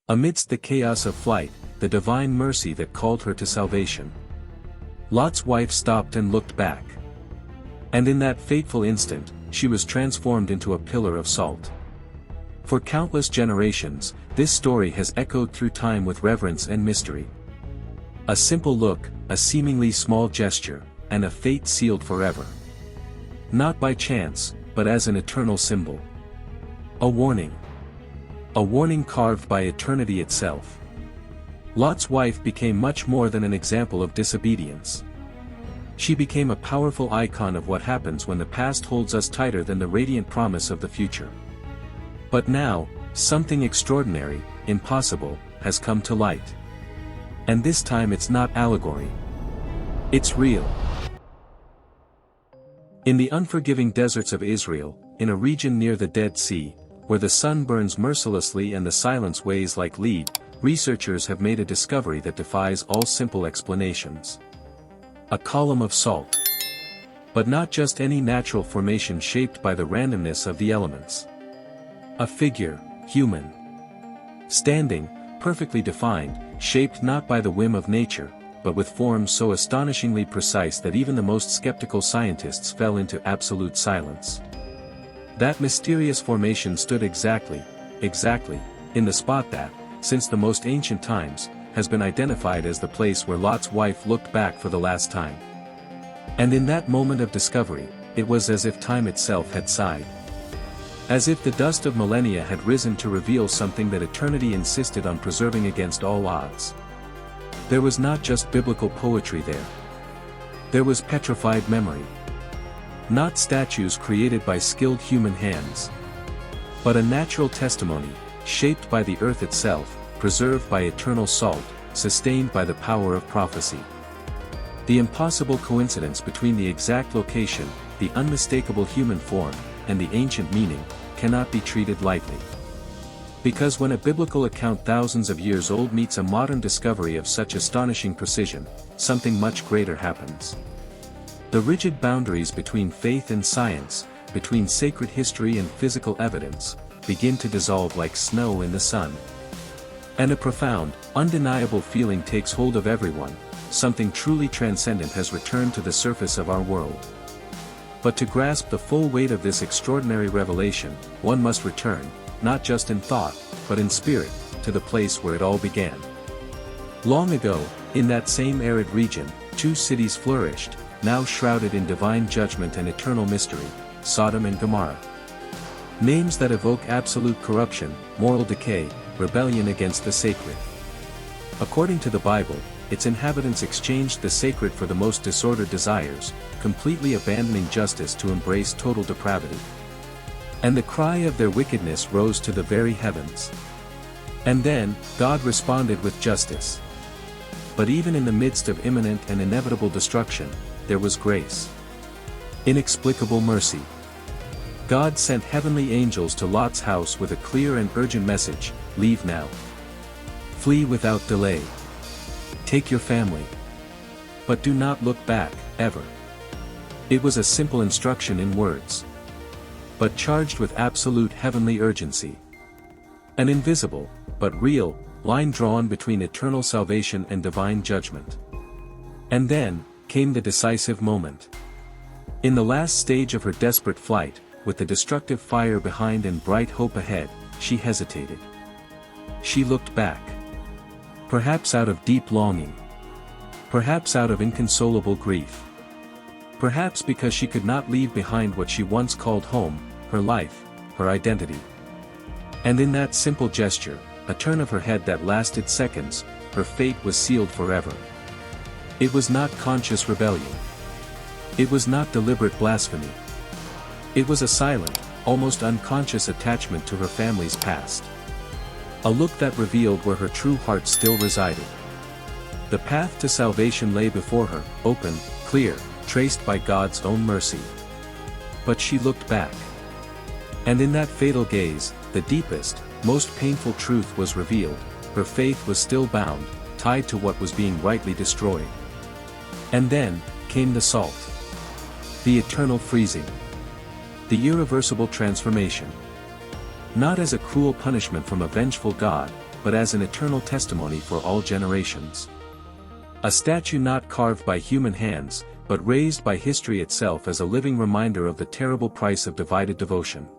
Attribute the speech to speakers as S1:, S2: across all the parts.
S1: Amidst the chaos of flight, the divine mercy that called her to salvation. Lot's wife stopped and looked back. And in that fateful instant, she was transformed into a pillar of salt. For countless generations, this story has echoed through time with reverence and mystery. A simple look, a seemingly small gesture, and a fate sealed forever. Not by chance, but as an eternal symbol. A warning. A warning carved by eternity itself. Lot's wife became much more than an example of disobedience. She became a powerful icon of what happens when the past holds us tighter than the radiant promise of the future. But now, something extraordinary, impossible, has come to light. And this time it's not allegory. It's real. In the unforgiving deserts of Israel, in a region near the Dead Sea, where the sun burns mercilessly and the silence weighs like lead, researchers have made a discovery that defies all simple explanations. A column of salt. But not just any natural formation shaped by the randomness of the elements. A figure, human. Standing, perfectly defined, shaped not by the whim of nature, but with forms so astonishingly precise that even the most skeptical scientists fell into absolute silence. That mysterious formation stood exactly, in the spot that, since the most ancient times, has been identified as the place where Lot's wife looked back for the last time. And in that moment of discovery, it was as if time itself had sighed. As if the dust of millennia had risen to reveal something that eternity insisted on preserving against all odds. There was not just biblical poetry there. There was petrified memory. Not statues created by skilled human hands. But a natural testimony, shaped by the earth itself, preserved by eternal salt, sustained by the power of prophecy. The impossible coincidence between the exact location, the unmistakable human form, and the ancient meaning, cannot be treated lightly. Because when a biblical account thousands of years old meets a modern discovery of such astonishing precision, something much greater happens. The rigid boundaries between faith and science, between sacred history and physical evidence, begin to dissolve like snow in the sun. And a profound, undeniable feeling takes hold of everyone, something truly transcendent has returned to the surface of our world. But to grasp the full weight of this extraordinary revelation, one must return, not just in thought, but in spirit, to the place where it all began. Long ago, in that same arid region, two cities flourished, now shrouded in divine judgment and eternal mystery, Sodom and Gomorrah. Names that evoke absolute corruption, moral decay, rebellion against the sacred. According to the Bible, its inhabitants exchanged the sacred for the most disordered desires, completely abandoning justice to embrace total depravity. And the cry of their wickedness rose to the very heavens. And then, God responded with justice. But even in the midst of imminent and inevitable destruction, there was grace. Inexplicable mercy. God sent heavenly angels to Lot's house with a clear and urgent message: leave now. Flee without delay. Take your family. But do not look back, ever. It was a simple instruction in words, but charged with absolute heavenly urgency. An invisible, but real, line drawn between eternal salvation and divine judgment. And then, came the decisive moment. In the last stage of her desperate flight, with the destructive fire behind and bright hope ahead, she hesitated. She looked back. Perhaps out of deep longing. Perhaps out of inconsolable grief. Perhaps because she could not leave behind what she once called home, her life, her identity. And in that simple gesture, a turn of her head that lasted seconds, her fate was sealed forever. It was not conscious rebellion. It was not deliberate blasphemy. It was a silent, almost unconscious attachment to her family's past. A look that revealed where her true heart still resided. The path to salvation lay before her, open, clear, traced by God's own mercy. But she looked back. And in that fatal gaze, the deepest, most painful truth was revealed: her faith was still bound, tied to what was being rightly destroyed. And then, came the salt. The eternal freezing. The irreversible transformation. Not as a cruel punishment from a vengeful God, but as an eternal testimony for all generations. A statue not carved by human hands, but raised by history itself as a living reminder of the terrible price of divided devotion.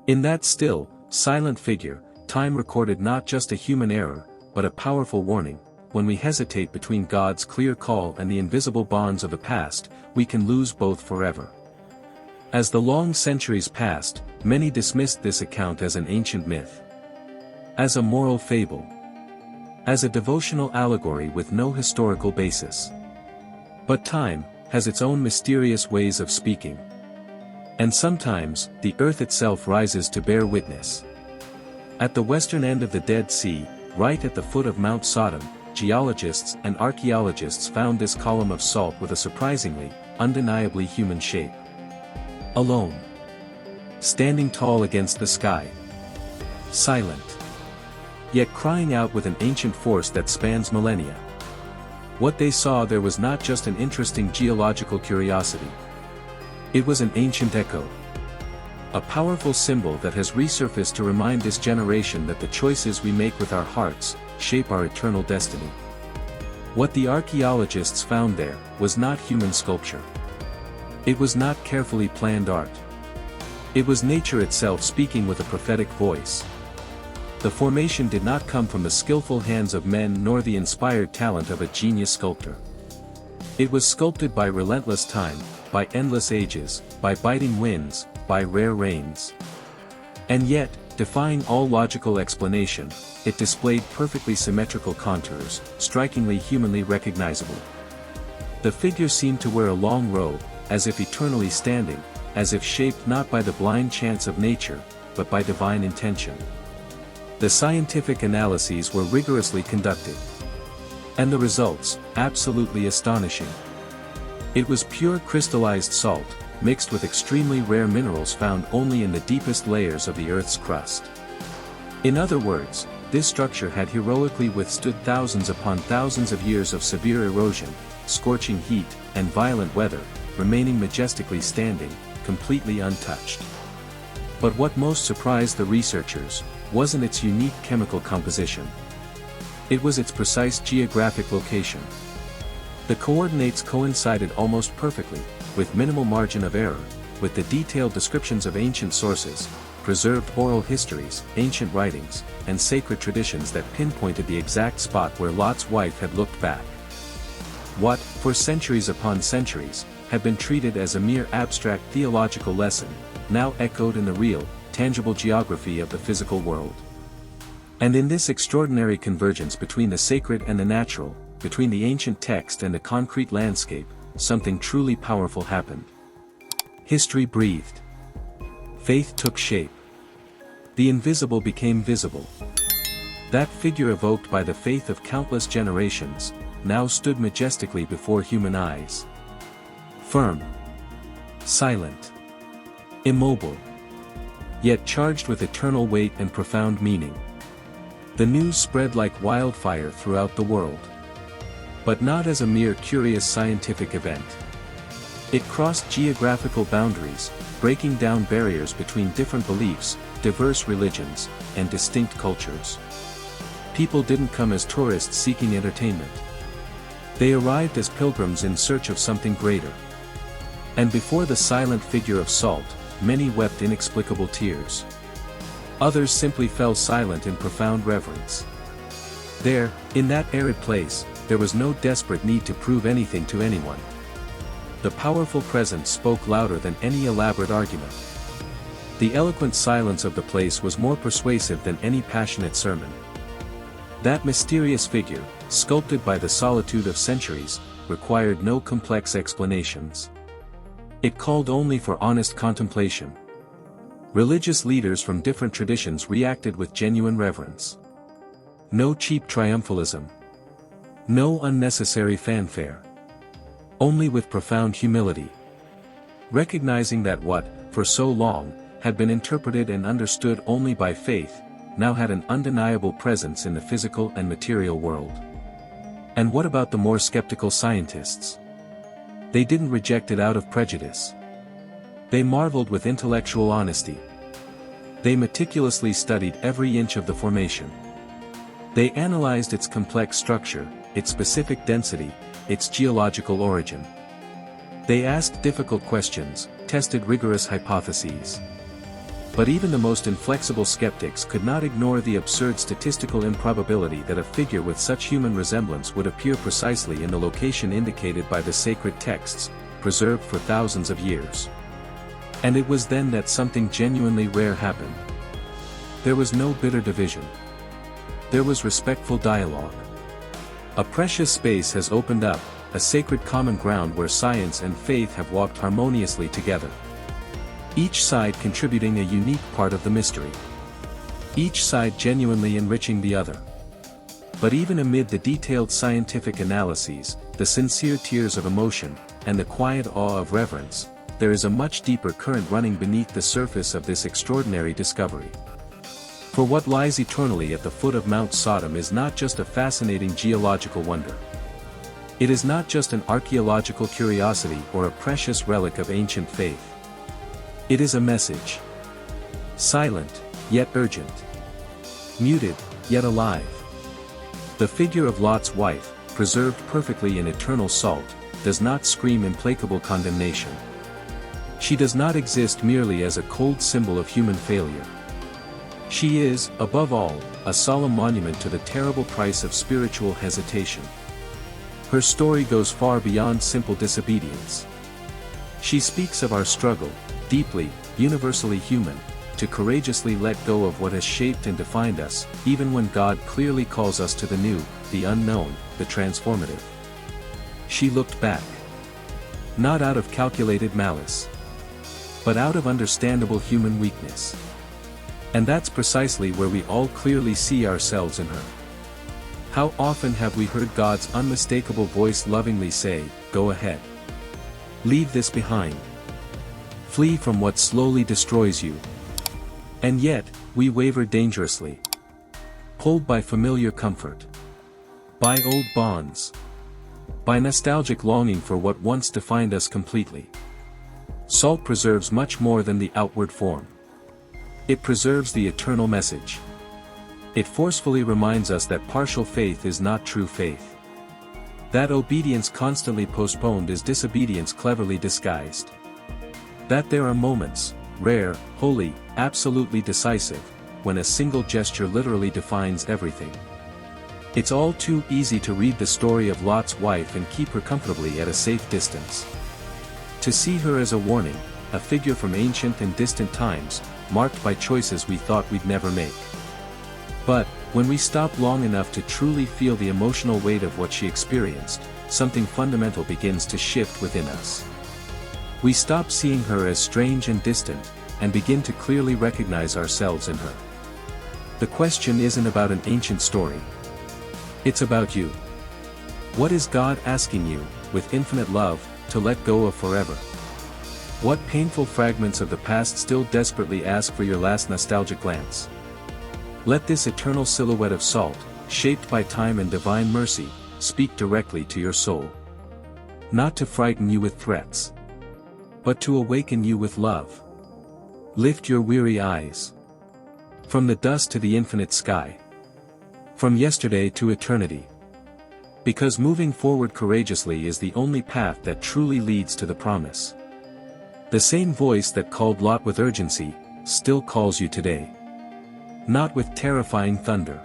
S1: In that still, silent figure, time recorded not just a human error, but a powerful warning: when we hesitate between God's clear call and the invisible bonds of the past, we can lose both forever. As the long centuries passed, many dismissed this account as an ancient myth, as a moral fable, as a devotional allegory with no historical basis. But time has its own mysterious ways of speaking. And sometimes, the earth itself rises to bear witness. At the western end of the Dead Sea, right at the foot of Mount Sodom, geologists and archaeologists found this column of salt with a surprisingly, undeniably human shape. Alone. Standing tall against the sky. Silent. Yet crying out with an ancient force that spans millennia. What they saw there was not just an interesting geological curiosity. It was an ancient echo. A powerful symbol that has resurfaced to remind this generation that the choices we make with our hearts shape our eternal destiny. What the archaeologists found there was not human sculpture. It was not carefully planned art. It was nature itself speaking with a prophetic voice. The formation did not come from the skillful hands of men nor the inspired talent of a genius sculptor. It was sculpted by relentless time, by endless ages, by biting winds, by rare rains. And yet, defying all logical explanation, it displayed perfectly symmetrical contours, strikingly humanly recognizable. The figure seemed to wear a long robe, as if eternally standing, as if shaped not by the blind chance of nature, but by divine intention. The scientific analyses were rigorously conducted. And the results, absolutely astonishing. It was pure crystallized salt, mixed with extremely rare minerals found only in the deepest layers of the Earth's crust. In other words, this structure had heroically withstood thousands upon thousands of years of severe erosion, scorching heat, and violent weather, remaining majestically standing, completely untouched. But what most surprised the researchers wasn't its unique chemical composition. It was its precise geographic location. The coordinates coincided almost perfectly, with minimal margin of error, with the detailed descriptions of ancient sources, preserved oral histories, ancient writings, and sacred traditions that pinpointed the exact spot where Lot's wife had looked back. What, for centuries upon centuries, had been treated as a mere abstract theological lesson, now echoed in the real, tangible geography of the physical world. And in this extraordinary convergence between the sacred and the natural, between the ancient text and the concrete landscape, something truly powerful happened. History breathed. Faith took shape. The invisible became visible. That figure evoked by the faith of countless generations, now stood majestically before human eyes. Firm. Silent. Immobile. Yet charged with eternal weight and profound meaning. The news spread like wildfire throughout the world. But not as a mere curious scientific event. It crossed geographical boundaries, breaking down barriers between different beliefs, diverse religions, and distinct cultures. People didn't come as tourists seeking entertainment. They arrived as pilgrims in search of something greater. And before the silent figure of salt, many wept inexplicable tears. Others simply fell silent in profound reverence. There, in that arid place, there was no desperate need to prove anything to anyone. The powerful presence spoke louder than any elaborate argument. The eloquent silence of the place was more persuasive than any passionate sermon. That mysterious figure, sculpted by the solitude of centuries, required no complex explanations. It called only for honest contemplation. Religious leaders from different traditions reacted with genuine reverence. No cheap triumphalism. No unnecessary fanfare. Only with profound humility. Recognizing that what, for so long, had been interpreted and understood only by faith, now had an undeniable presence in the physical and material world. And what about the more skeptical scientists? They didn't reject it out of prejudice. They marveled with intellectual honesty. They meticulously studied every inch of the formation. They analyzed its complex structure, its specific density, its geological origin. They asked difficult questions, tested rigorous hypotheses. But even the most inflexible skeptics could not ignore the absurd statistical improbability that a figure with such human resemblance would appear precisely in the location indicated by the sacred texts, preserved for thousands of years. And it was then that something genuinely rare happened. There was no bitter division. There was respectful dialogue. A precious space has opened up, a sacred common ground where science and faith have walked harmoniously together. Each side contributing a unique part of the mystery. Each side genuinely enriching the other. But even amid the detailed scientific analyses, the sincere tears of emotion, and the quiet awe of reverence, there is a much deeper current running beneath the surface of this extraordinary discovery. For what lies eternally at the foot of Mount Sodom is not just a fascinating geological wonder. It is not just an archaeological curiosity or a precious relic of ancient faith. It is a message. Silent, yet urgent. Muted, yet alive. The figure of Lot's wife, preserved perfectly in eternal salt, does not scream implacable condemnation. She does not exist merely as a cold symbol of human failure. She is, above all, a solemn monument to the terrible price of spiritual hesitation. Her story goes far beyond simple disobedience. She speaks of our struggle, deeply, universally human, to courageously let go of what has shaped and defined us, even when God clearly calls us to the new, the unknown, the transformative. She looked back. Not out of calculated malice, but out of understandable human weakness. And that's precisely where we all clearly see ourselves in her. How often have we heard God's unmistakable voice lovingly say, "Go ahead. Leave this behind. Flee from what slowly destroys you." And yet, we waver dangerously. Pulled by familiar comfort. By old bonds. By nostalgic longing for what once defined us completely. Salt preserves much more than the outward form. It preserves the eternal message. It forcefully reminds us that partial faith is not true faith. That obedience constantly postponed is disobedience cleverly disguised. That there are moments, rare, holy, absolutely decisive, when a single gesture literally defines everything. It's all too easy to read the story of Lot's wife and keep her comfortably at a safe distance. To see her as a warning, a figure from ancient and distant times, marked by choices we thought we'd never make. But, when we stop long enough to truly feel the emotional weight of what she experienced, something fundamental begins to shift within us. We stop seeing her as strange and distant, and begin to clearly recognize ourselves in her. The question isn't about an ancient story. It's about you. What is God asking you, with infinite love, to let go of forever? What painful fragments of the past still desperately ask for your last nostalgic glance? Let this eternal silhouette of salt, shaped by time and divine mercy, speak directly to your soul. Not to frighten you with threats, but to awaken you with love. Lift your weary eyes. From the dust to the infinite sky. From yesterday to eternity. Because moving forward courageously is the only path that truly leads to the promise. The same voice that called Lot with urgency, still calls you today. Not with terrifying thunder.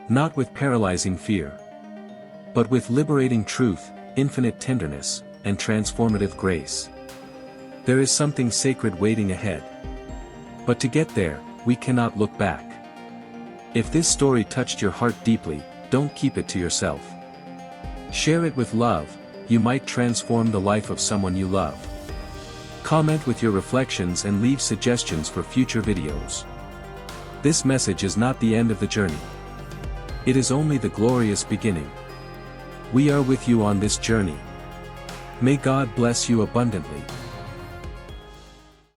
S1: Not with paralyzing fear. But with liberating truth, infinite tenderness, and transformative grace. There is something sacred waiting ahead. But to get there, we cannot look back. If this story touched your heart deeply, don't keep it to yourself. Share it with love, you might transform the life of someone you love. Comment with your reflections and leave suggestions for future videos. This message is not the end of the journey. It is only the glorious beginning. We are with you on this journey. May God bless you abundantly.